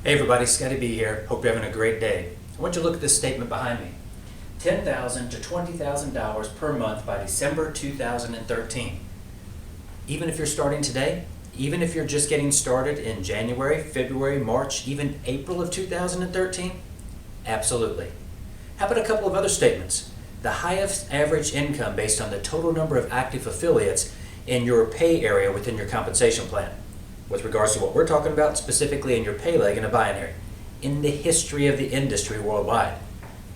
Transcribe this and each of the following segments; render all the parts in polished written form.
Hey everybody, Scotty B here. Hope you're having a great day. I want you to look at this statement behind me. $10,000 to $20,000 per month by December 2013. Even if you're starting today, even if you're just getting started in January, February, March, even April of 2013, absolutely. How about a couple of other statements? The highest average income based on the total number of active affiliates in your pay area within your compensation plan. With regards to what we're talking about, specifically in your pay leg in a binary, in the history of the industry worldwide.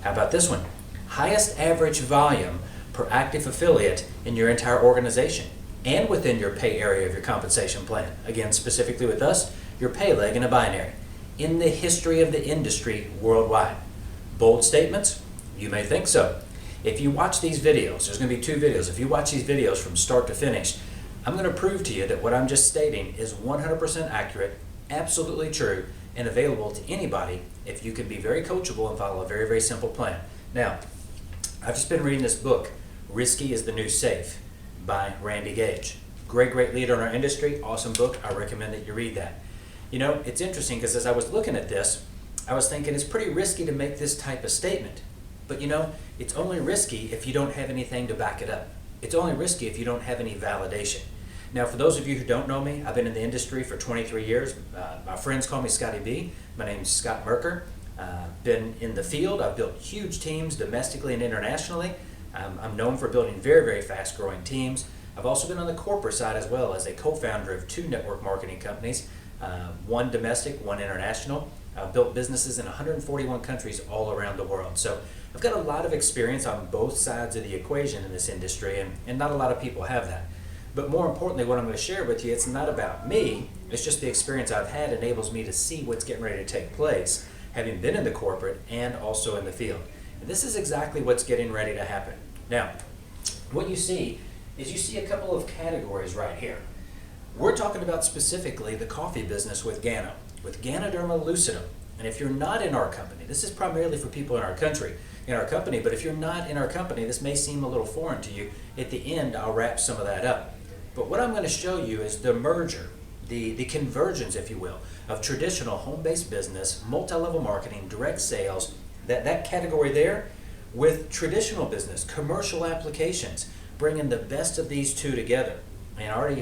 How about this one? Highest average volume per active affiliate in your entire organization and within your pay area of your compensation plan. Again, specifically with us, your pay leg in a binary, in the history of the industry worldwide. Bold statements? You may think so. If you watch these videos, there's going to be two videos. If you watch these videos from start to finish, I'm going to prove to you that what I'm just stating is 100% accurate, absolutely true, and available to anybody if you can be very coachable and follow a very, very simple plan. Now, I've just been reading this book, Risky is the New Safe, by Randy Gage. Great, great leader in our industry, awesome book. I recommend that you read that. You know, it's interesting because as I was looking at this, I was thinking it's pretty risky to make this type of statement. But you know, it's only risky if you don't have anything to back it up. It's only risky if you don't have any validation. Now, for those of you who don't know me, I've been in the industry for 23 years. My friends call me Scotty B. My name's Scott Merker. Been in the field. I've built huge teams domestically and internationally. I'm known for building very, very fast-growing teams. I've also been on the corporate side as well as a co-founder of two network marketing companies, one domestic, one international. I've built businesses in 141 countries all around the world. So I've got a lot of experience on both sides of the equation in this industry, and not a lot of people have that. But more importantly, what I'm going to share with you, it's not about me, it's just the experience I've had enables me to see what's getting ready to take place, having been in the corporate and also in the field. And this is exactly what's getting ready to happen. Now, what you see is you see a couple of categories right here. We're talking about specifically the coffee business with Ganoderma lucidum. And if you're not in our company, this is primarily for people in our company, but if you're not in our company, this may seem a little foreign to you. At the end, I'll wrap some of that up. But what I'm going to show you is the merger, the convergence, if you will, of traditional home-based business, multi-level marketing, direct sales, that category there, with traditional business, commercial applications, bringing the best of these two together. And you already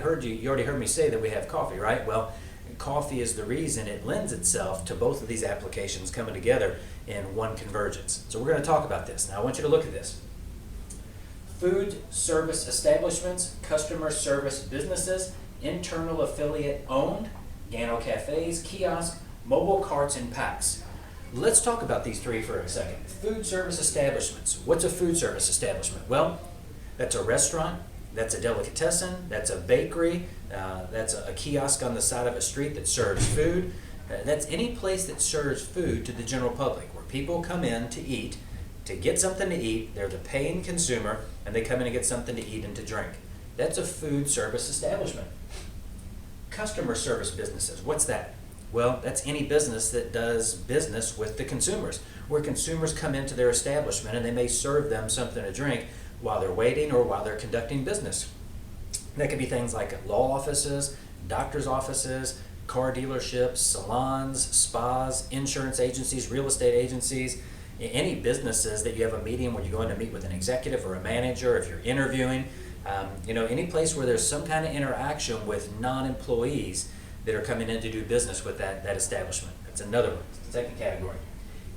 heard me say that we have coffee, right? Well, coffee is the reason it lends itself to both of these applications coming together in one convergence. So we're going to talk about this. Now I want you to look at this. Food service establishments, customer service businesses, internal affiliate owned, Gano cafes, kiosks, mobile carts, and packs. Let's talk about these three for a second. Food service establishments. What's a food service establishment? Well, that's a restaurant, that's a delicatessen, that's a bakery, that's a kiosk on the side of a street that serves food. That's any place that serves food to the general public, where people come in to eat, to get something to eat. They're the paying consumer, and they come in and get something to eat and to drink. That's a food service establishment. Customer service businesses, what's that? Well, that's any business that does business with the consumers, where consumers come into their establishment and they may serve them something to drink while they're waiting or while they're conducting business. That could be things like law offices, doctor's offices, car dealerships, salons, spas, insurance agencies, real estate agencies, any businesses that you have a meeting where you go in to meet with an executive or a manager, if you're interviewing, any place where there's some kind of interaction with non-employees that are coming in to do business with that establishment. That's another one, second category.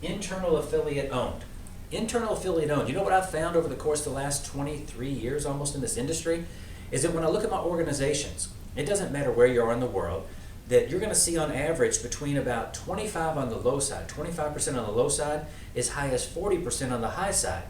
Internal affiliate owned. Internal affiliate owned. You know what I've found over the course of the last 23 years almost in this industry? Is that when I look at my organizations, it doesn't matter where you are in the world, that you're going to see on average between about 25 on the low side, 25% on the low side, as high as 40% on the high side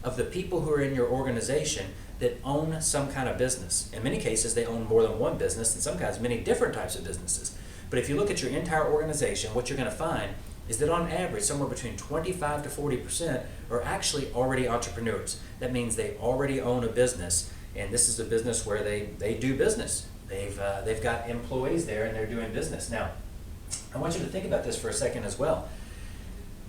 of the people who are in your organization that own some kind of business. In many cases, they own more than one business, and sometimes many different types of businesses. But if you look at your entire organization, what you're going to find is that on average, somewhere between 25 to 40% are actually already entrepreneurs. That means they already own a business, and this is a business where they do business. They've got employees there and they're doing business. Now, I want you to think about this for a second as well.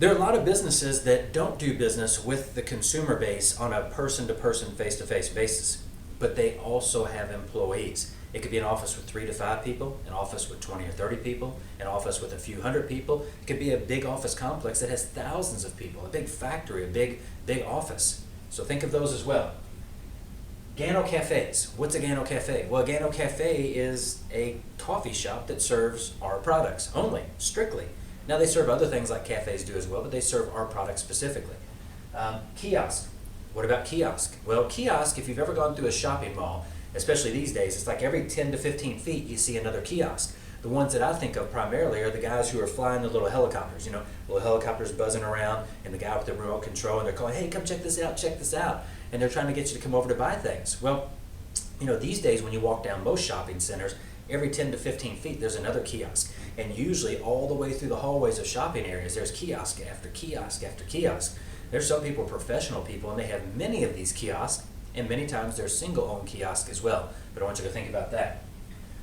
There are a lot of businesses that don't do business with the consumer base on a person-to-person, face-to-face basis, but they also have employees. It could be an office with 3 to 5 people, an office with 20 or 30 people, an office with a few hundred people. It could be a big office complex that has thousands of people, a big factory, a big office. So think of those as well. Gano Cafes. What's a Gano Cafe? Well, a Gano Cafe is a coffee shop that serves our products only, strictly. Now they serve other things like cafes do as well, but they serve our products specifically. Kiosk. What about kiosk? Well, kiosk, if you've ever gone through a shopping mall, especially these days, it's like every 10 to 15 feet you see another kiosk. The ones that I think of primarily are the guys who are flying the little helicopters, little helicopters buzzing around, and the guy with the remote control, and they're calling, hey, come check this out, and they're trying to get you to come over to buy things. Well, these days when you walk down most shopping centers, every 10 to 15 feet there's another kiosk, and usually all the way through the hallways of shopping areas there's kiosk after kiosk after kiosk. There's some people, professional people, and they have many of these kiosks, and many times they're single-owned kiosks as well, but I want you to think about that.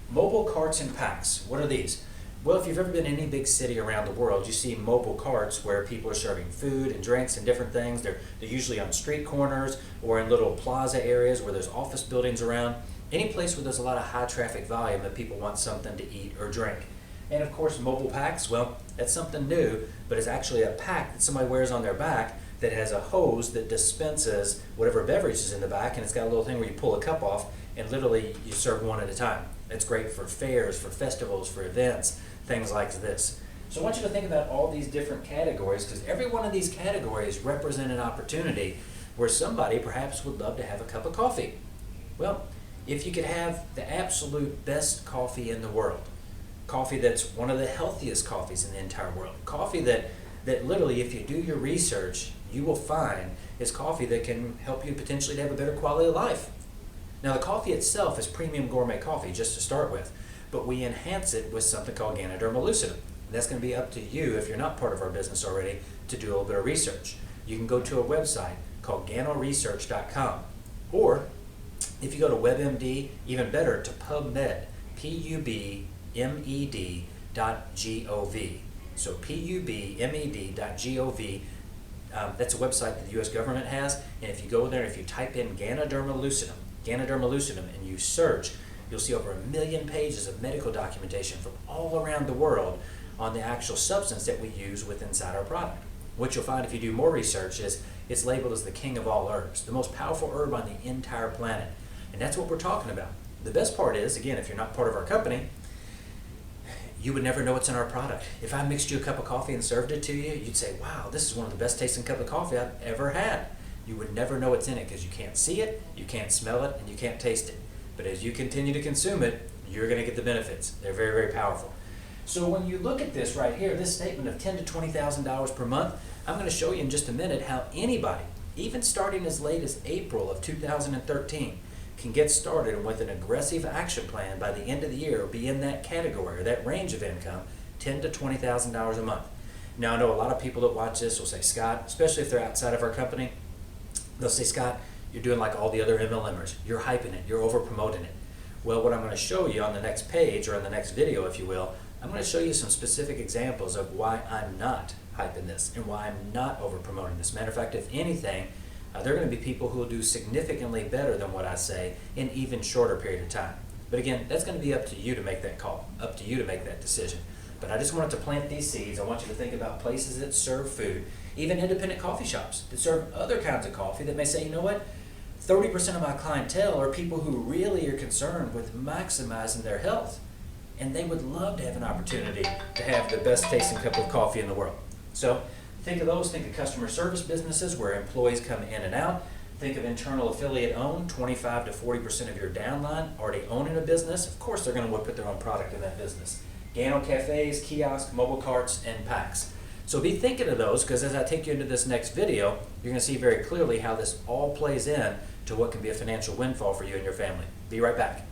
Mobile carts and packs. What are these? Well, if you've ever been in any big city around the world, you see mobile carts where people are serving food and drinks and different things. They're usually on street corners or in little plaza areas where there's office buildings around. Any place where there's a lot of high traffic volume that people want something to eat or drink. And of course, mobile packs, well, that's something new, but it's actually a pack that somebody wears on their back that has a hose that dispenses whatever beverage is in the back, and it's got a little thing where you pull a cup off and literally you serve one at a time. It's great for fairs, for festivals, for events, things like this. So I want you to think about all these different categories, because every one of these categories represent an opportunity where somebody perhaps would love to have a cup of coffee. Well, if you could have the absolute best coffee in the world, coffee that's one of the healthiest coffees in the entire world, coffee that literally, if you do your research, you will find is coffee that can help you potentially to have a better quality of life. Now, the coffee itself is premium gourmet coffee, just to start with, but we enhance it with something called Ganoderma lucidum. And that's going to be up to you, if you're not part of our business already, to do a little bit of research. You can go to a website called ganoresearch.com, or if you go to WebMD, even better, to PubMed, PUBMED.gov. So PUBMED.gov. That's a website that the U.S. government has, and if you go there, if you type in Ganoderma lucidum, and you search, you'll see over 1 million pages of medical documentation from all around the world on the actual substance that we use inside our product. What you'll find if you do more research is it's labeled as the king of all herbs, the most powerful herb on the entire planet. And that's what we're talking about. The best part is, again, if you're not part of our company, you would never know what's in our product. If I mixed you a cup of coffee and served it to you, you'd say, wow, this is one of the best tasting cup of coffee I've ever had. You would never know what's in it because you can't see it, you can't smell it, and you can't taste it. But as you continue to consume it, you're going to get the benefits. They're very, very powerful. So when you look at this right here, this statement of $10,000 to $20,000 per month, I'm going to show you in just a minute how anybody, even starting as late as April of 2013, can get started with an aggressive action plan by the end of the year, be in that category or that range of income, $10,000 to $20,000 a month. Now, I know a lot of people that watch this will say, Scott, especially if they're outside of our company, they'll say, Scott, you're doing like all the other MLMers. You're hyping it. You're over promoting it. Well, what I'm going to show you on the next page, or on the next video, if you will, I'm going to show you some specific examples of why I'm not hyping this and why I'm not over promoting this. Matter of fact, if anything, there are going to be people who will do significantly better than what I say in even shorter period of time. But again, that's going to be up to you to make that call, up to you to make that decision. But I just wanted to plant these seeds. I want you to think about places that serve food, even independent coffee shops that serve other kinds of coffee that may say, you know what, 30% of my clientele are people who really are concerned with maximizing their health. And they would love to have an opportunity to have the best tasting cup of coffee in the world. So think of those, think of customer service businesses where employees come in and out. Think of internal affiliate owned, 25 to 40% of your downline already owning a business. Of course they're going to want to put their own product in that business. Gano cafes, kiosks, mobile carts, and packs. So be thinking of those, because as I take you into this next video, you're going to see very clearly how this all plays in to what can be a financial windfall for you and your family. Be right back.